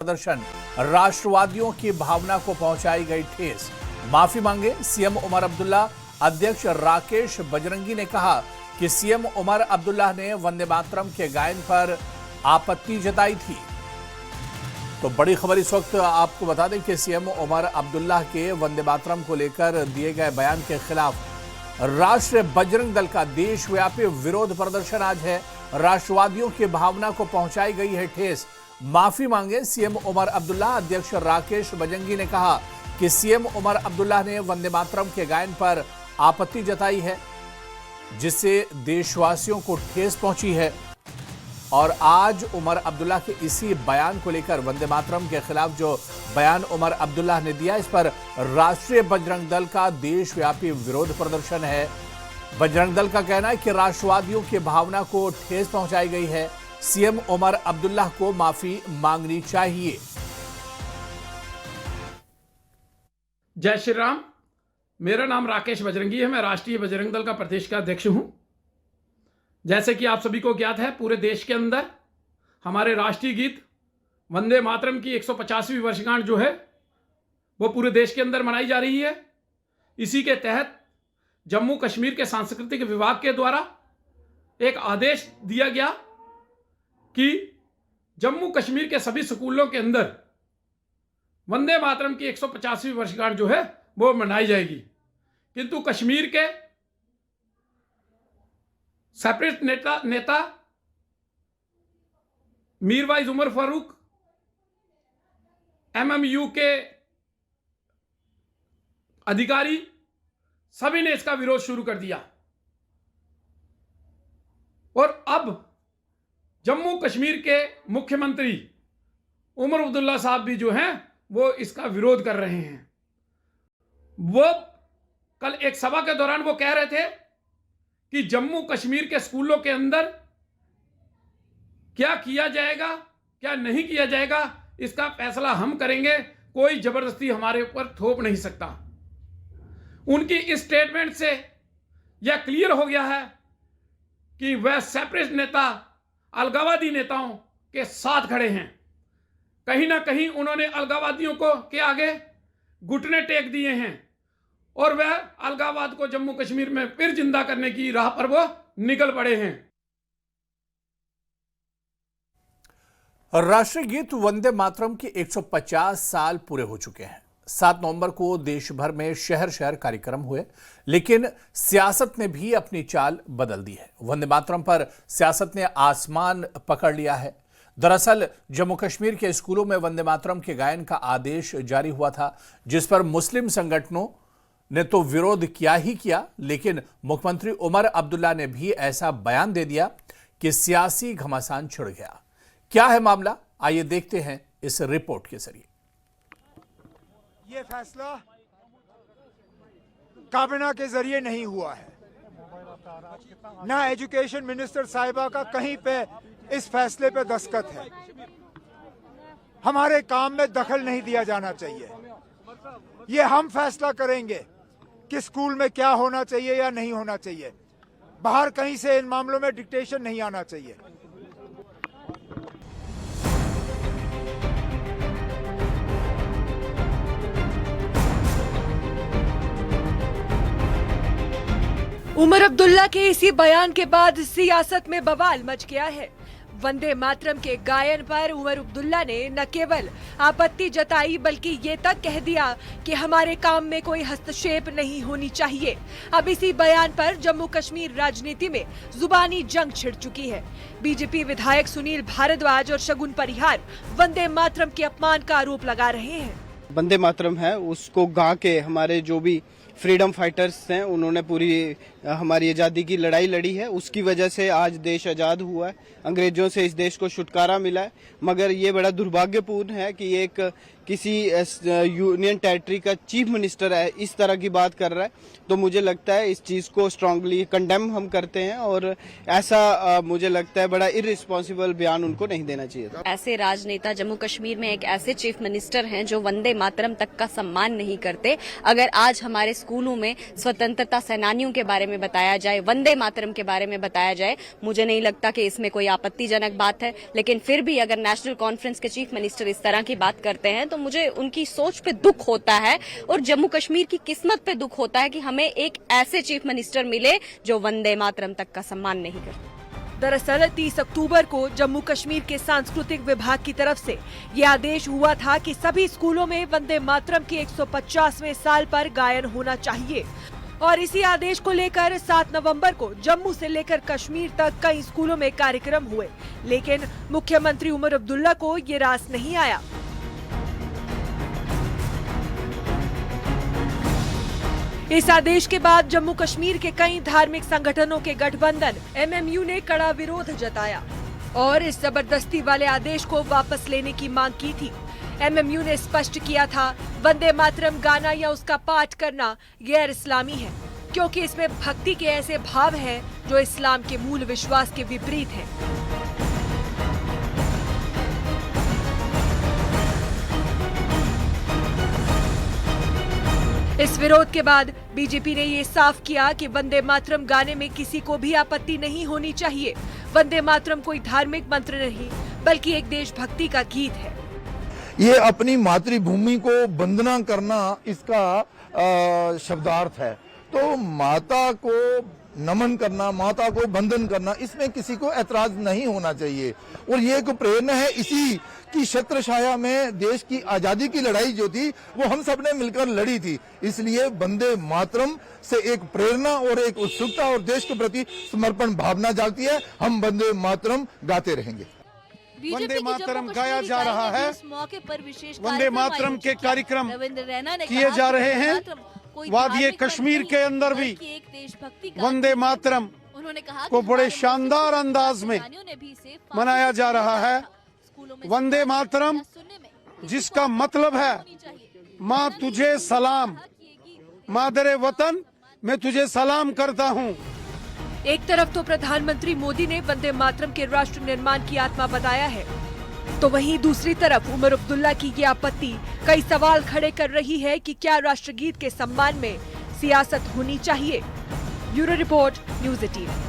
प्रदर्शन, राष्ट्रवादियों की भावना को पहुंचाई गई ठेस। माफी मांगे सीएम उमर अब्दुल्ला। अध्यक्ष राकेश बजरंगी ने कहा कि सीएम उमर अब्दुल्ला ने वंदे मातरम के गायन पर आपत्ति जताई थी। तो बड़ी खबर इस वक्त आपको बता दें कि सीएम उमर अब्दुल्ला के वंदे मातरम को लेकर दिए गए बयान के खिलाफ राष्ट्रीय बजरंग दल का देशव्यापी विरोध प्रदर्शन आज है। राष्ट्रवादियों की भावना को पहुंचाई गई है ठेस। माफी मांगे सीएम उमर अब्दुल्ला। अध्यक्ष राकेश बजरंगी ने कहा कि सीएम उमर अब्दुल्ला ने वंदे मातरम के गायन पर आपत्ति जताई है, जिससे देशवासियों को ठेस पहुंची है। और आज उमर अब्दुल्ला के इसी बयान को लेकर वंदे मातरम के खिलाफ जो बयान उमर अब्दुल्ला ने दिया, इस पर राष्ट्रीय बजरंग दल का देशव्यापी विरोध प्रदर्शन है। बजरंग दल का कहना है कि राष्ट्रवादियों की भावना को ठेस पहुंचाई गई है। सीएम उमर अब्दुल्ला को माफी मांगनी चाहिए। जय श्री राम। मेरा नाम राकेश बजरंगी है। मैं राष्ट्रीय बजरंग दल का प्रदेश का अध्यक्ष हूं। जैसे कि आप सभी को ज्ञात है, पूरे देश के अंदर हमारे राष्ट्रीय गीत वंदे मातरम की 150वीं वर्षगांठ जो है वो पूरे देश के अंदर मनाई जा रही है। इसी के तहत जम्मू कश्मीर के सांस्कृतिक विभाग के द्वारा एक आदेश दिया गया कि जम्मू कश्मीर के सभी स्कूलों के अंदर वंदे मातरम की 150वीं वर्षगांठ जो है वो मनाई जाएगी। किंतु कश्मीर के सेपरेट नेता मीरवाइज उमर फारूक, एमएमयू के अधिकारी, सभी ने इसका विरोध शुरू कर दिया। और अब जम्मू कश्मीर के मुख्यमंत्री उमर अब्दुल्ला साहब भी जो हैं वो इसका विरोध कर रहे हैं। वो कल एक सभा के दौरान वो कह रहे थे कि जम्मू कश्मीर के स्कूलों के अंदर क्या किया जाएगा, क्या नहीं किया जाएगा, इसका फैसला हम करेंगे। कोई जबरदस्ती हमारे ऊपर थोप नहीं सकता। उनकी इस स्टेटमेंट से यह क्लियर हो गया है कि वह सेपरेट नेता अलगाववादी नेताओं के साथ खड़े हैं। कहीं ना कहीं उन्होंने अलगाववादियों को के आगे घुटने टेक दिए हैं और वह अलगाववाद को जम्मू कश्मीर में फिर जिंदा करने की राह पर वो निकल पड़े हैं। राष्ट्रीय गीत वंदे मातरम के 150 साल पूरे हो चुके हैं। 7 नवंबर को देश भर में शहर शहर कार्यक्रम हुए, लेकिन सियासत ने भी अपनी चाल बदल दी है। वंदे मातरम पर सियासत ने आसमान पकड़ लिया है। दरअसल जम्मू कश्मीर के स्कूलों में वंदे मातरम के गायन का आदेश जारी हुआ था, जिस पर मुस्लिम संगठनों ने तो विरोध किया ही किया, लेकिन मुख्यमंत्री उमर अब्दुल्ला ने भी ऐसा बयान दे दिया कि सियासी घमासान छिड़ गया। क्या है मामला, आइए देखते हैं इस रिपोर्ट के जरिए। ये फैसला काबिना के जरिए नहीं हुआ है। ना एजुकेशन मिनिस्टर साहिबा का कहीं पे इस फैसले पे दस्तखत है। हमारे काम में दखल नहीं दिया जाना चाहिए। ये हम फैसला करेंगे कि स्कूल में क्या होना चाहिए या नहीं होना चाहिए। बाहर कहीं से इन मामलों में डिक्टेशन नहीं आना चाहिए। उमर अब्दुल्ला के इसी बयान के बाद सियासत में बवाल मच गया है। वंदे मातरम के गायन पर उमर अब्दुल्ला ने न केवल आपत्ति जताई, बल्कि ये तक कह दिया कि हमारे काम में कोई हस्तक्षेप नहीं होनी चाहिए। अब इसी बयान पर जम्मू कश्मीर राजनीति में जुबानी जंग छिड़ चुकी है। बीजेपी विधायक सुनील भारद्वाज और शगुन परिहार वंदे मातरम के अपमान का आरोप लगा रहे हैं। वंदे मातरम है उसको गा के हमारे जो भी फ्रीडम फाइटर्स हैं उन्होंने पूरी हमारी आज़ादी की लड़ाई लड़ी है। उसकी वजह से आज देश आज़ाद हुआ है। अंग्रेजों से इस देश को छुटकारा मिला है। मगर ये बड़ा दुर्भाग्यपूर्ण है कि एक किसी यूनियन टेरिटरी का चीफ मिनिस्टर है इस तरह की बात कर रहा है। तो मुझे लगता है इस चीज़ को स्ट्रांगली कंडेम हम करते हैं और ऐसा मुझे लगता है बड़ा इररिस्पॉन्सिबल बयान उनको नहीं देना चाहिए था। ऐसे राजनेता जम्मू कश्मीर में एक ऐसे चीफ मिनिस्टर हैं जो वंदे मातरम तक का सम्मान नहीं करते। अगर आज हमारे स्कूलों में स्वतंत्रता सेनानियों के बारे में बताया जाए, वंदे मातरम के बारे में बताया जाए। मुझे नहीं लगता कि इसमें कोई आपत्तिजनक बात है, लेकिन फिर भी अगर नेशनल कॉन्फ्रेंस के चीफ मिनिस्टर इस तरह की बात करते हैं तो मुझे उनकी सोच पे दुख होता है और जम्मू कश्मीर की किस्मत पे दुख होता है कि हमें एक ऐसे चीफ मिनिस्टर मिले जो वंदे मातरम तक का सम्मान नहीं करते। दरअसल 30 अक्टूबर को जम्मू कश्मीर के सांस्कृतिक विभाग की तरफ से ये आदेश हुआ था कि सभी स्कूलों में वंदे मातरम के 150वें साल पर गायन होना चाहिए और इसी आदेश को लेकर 7 नवंबर को जम्मू से लेकर कश्मीर तक कई स्कूलों में कार्यक्रम हुए, लेकिन मुख्यमंत्री उमर अब्दुल्ला को ये रास नहीं आया। इस आदेश के बाद जम्मू कश्मीर के कई धार्मिक संगठनों के गठबंधन MMU ने कड़ा विरोध जताया और इस जबरदस्ती वाले आदेश को वापस लेने की मांग की थी। MMU ने स्पष्ट किया था वंदे मातरम गाना या उसका पाठ करना गैर इस्लामी है, क्योंकि इसमें भक्ति के ऐसे भाव हैं जो इस्लाम के मूल विश्वास के विपरीत हैं। इस विरोध के बाद बीजेपी ने ये साफ किया कि वंदे मातरम गाने में किसी को भी आपत्ति नहीं होनी चाहिए। वंदे मातरम कोई धार्मिक मंत्र नहीं, बल्कि एक देशभक्ति का गीत है। ये अपनी मातृभूमि को वंदना करना इसका शब्दार्थ है। तो माता को नमन करना, माता को वंदन करना, इसमें किसी को ऐतराज नहीं होना चाहिए। और ये एक प्रेरणा है, इसी की छत्रछाया में देश की आजादी की लड़ाई जो थी वो हम सब ने मिलकर लड़ी थी। इसलिए वंदे मातरम से एक प्रेरणा और एक उत्सुकता और देश के प्रति समर्पण भावना जागती है। हम वंदे मातरम गाते रहेंगे। वंदे मातरम गाया जा रहा है, मौके पर विशेष वंदे मातरम के कार्यक्रम किए जा रहे हैं। वादिये कश्मीर के अंदर भी वंदे मातरम को बड़े शानदार अंदाज में मनाया जा रहा है। वंदे मातरम जिसका मतलब है माँ तुझे सलाम, मादरे वतन मैं तुझे सलाम करता हूँ। एक तरफ तो प्रधानमंत्री मोदी ने वंदे मातरम के राष्ट्र निर्माण की आत्मा बताया है, तो वहीं दूसरी तरफ उमर अब्दुल्ला की ये आपत्ति कई सवाल खड़े कर रही है कि क्या राष्ट्रगीत के सम्मान में सियासत होनी चाहिए। Bureau report, news 18।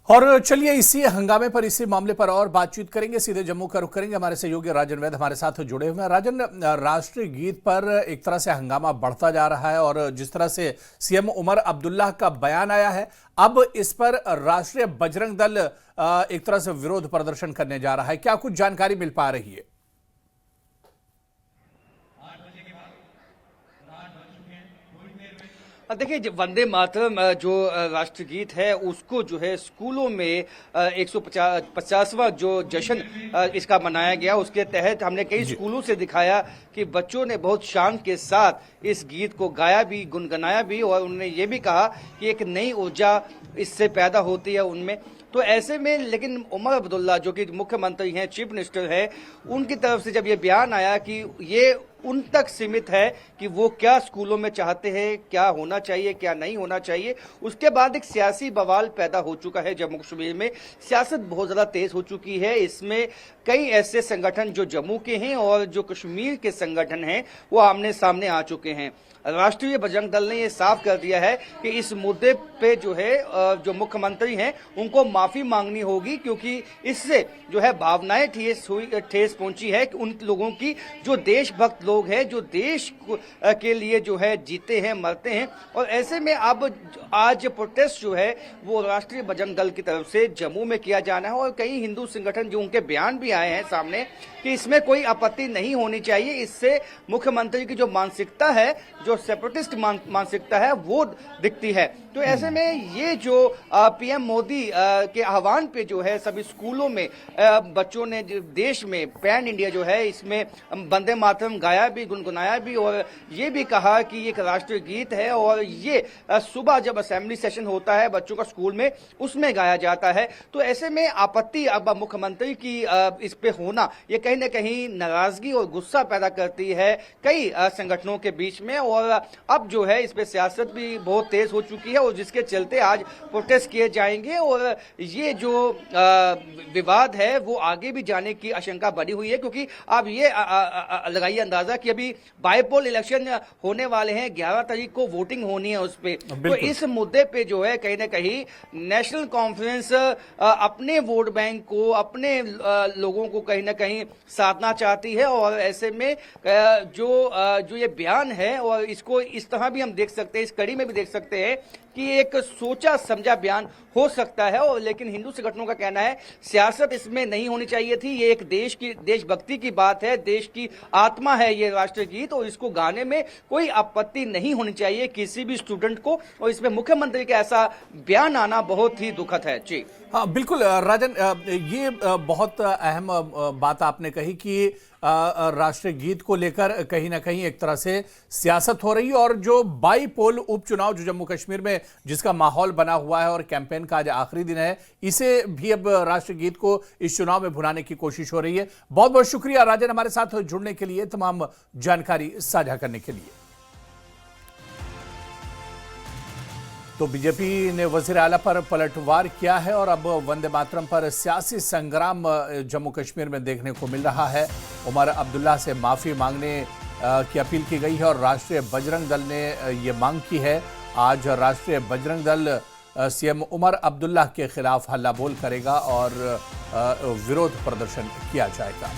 और चलिए इसी हंगामे पर, इसी मामले पर और बातचीत करेंगे। सीधे जम्मू का रुख करेंगे। हमारे सहयोगी राजन वैद हमारे साथ जुड़े हुए हैं। राजन, राष्ट्रीय गीत पर एक तरह से हंगामा बढ़ता जा रहा है और जिस तरह से सीएम उमर अब्दुल्ला का बयान आया है, अब इस पर राष्ट्रीय बजरंग दल एक तरह से विरोध प्रदर्शन करने जा रहा है। क्या कुछ जानकारी मिल पा रही है? देखिए, वंदे मातरम जो राष्ट्रगीत है उसको जो है स्कूलों में 150वां जो जश्न इसका मनाया गया, उसके तहत हमने कई स्कूलों से दिखाया कि बच्चों ने बहुत शान के साथ इस गीत को गाया भी, गुनगुनाया भी और उन्होंने ये भी कहा कि एक नई ऊर्जा इससे पैदा होती है उनमें। तो ऐसे में लेकिन उमर अब्दुल्ला जो कि मुख्यमंत्री हैं, चीफ मिनिस्टर हैं, उनकी तरफ से जब ये बयान आया कि ये उन तक सीमित है कि वो क्या स्कूलों में चाहते हैं, क्या होना चाहिए, क्या नहीं होना चाहिए, उसके बाद एक सियासी बवाल पैदा हो चुका है। जम्मू कश्मीर में सियासत बहुत ज़्यादा तेज हो चुकी है। इसमें कई ऐसे संगठन जो जम्मू के हैं और जो कश्मीर के संगठन हैं वो आमने सामने आ चुके हैं। राष्ट्रीय बजरंग दल ने ये साफ कर दिया है कि इस मुद्दे पे जो है जो मुख्यमंत्री हैं उनको माफी मांगनी होगी, क्योंकि इससे जो है भावनाएं ठेस पहुंची है कि उन लोगों की जो देशभक्त लोग हैं, जो देश के लिए जो है जीते हैं, मरते हैं। और ऐसे में अब आज प्रोटेस्ट जो है वो राष्ट्रीय बजरंग दल की तरफ से जम्मू में किया जाना है और कई हिंदू संगठन जो उनके बयान भी आए हैं सामने कि इसमें कोई आपत्ति नहीं होनी चाहिए। इससे मुख्यमंत्री की जो मानसिकता है, जो सेपरेटिस्ट मानसिकता है, वो दिखती है। तो ऐसे में ये जो पीएम मोदी के आह्वान पे जो है सभी स्कूलों में बच्चों ने देश में पैन इंडिया जो है इसमें वंदे मातरम गाया भी, गुनगुनाया भी और ये भी कहा कि ये एक राष्ट्रीय गीत है और ये सुबह जब असेंबली सेशन होता है बच्चों का स्कूल में, उसमें गाया जाता है। तो ऐसे में आपत्ति अब मुख्यमंत्री की इस पे होना ये कहीं ना कहीं नाराजगी और गुस्सा पैदा करती है कई संगठनों के बीच में। और अब जो है इस पे सियासत भी बहुत तेज हो चुकी है और जिसके चलते आज प्रोटेस्ट किए जाएंगे और ये जो विवाद है वो आगे भी जाने की आशंका बनी हुई है, क्योंकि आप ये लगाइए अंदाजा कि अभी बाईपोल इलेक्शन होने वाले हैं, 11 तारीख को वोटिंग होनी है उस पे। तो इस मुद्दे पे जो है कहीं ना कहीं नेशनल कॉन्फ्रेंस अपने वोट बैंक को, अपने लोगों को कहीं ना कहीं साधना चाहती है और ऐसे में जो ये बयान है और इसको इस तरह भी हम देख सकते हैं, इस कड़ी में भी देख सकते हैं कि एक सोचा समझा बयान हो सकता है। और लेकिन हिंदू संगठनों का कहना है सियासत इसमें नहीं होनी चाहिए थी, ये एक देश की देशभक्ति की बात है, देश की आत्मा है ये राष्ट्रगीत, और इसको गाने में कोई आपत्ति नहीं होनी चाहिए किसी भी स्टूडेंट को। और इसमें मुख्यमंत्री का ऐसा बयान आना बहुत ही दुखद है। जी हाँ बिल्कुल राजन, ये बहुत अहम बात आपने कही कि राष्ट्रीय गीत को लेकर कहीं ना कहीं एक तरह से सियासत हो रही है, और जो बाईपोल उपचुनाव जो जम्मू कश्मीर में जिसका माहौल बना हुआ है और कैंपेन का आज आखिरी दिन है, इसे भी अब राष्ट्रीय गीत को इस चुनाव में भुनाने की कोशिश हो रही है। बहुत बहुत शुक्रिया राजन हमारे साथ जुड़ने के लिए, तमाम जानकारी साझा करने के लिए। तो बीजेपी ने वजीर आला पर पलटवार किया है और अब वंदे मातरम पर सियासी संग्राम जम्मू कश्मीर में देखने को मिल रहा है। उमर अब्दुल्ला से माफी मांगने की अपील की गई है और राष्ट्रीय बजरंग दल ने ये मांग की है। आज राष्ट्रीय बजरंग दल सीएम उमर अब्दुल्ला के खिलाफ हल्ला बोल करेगा और विरोध प्रदर्शन किया जाएगा।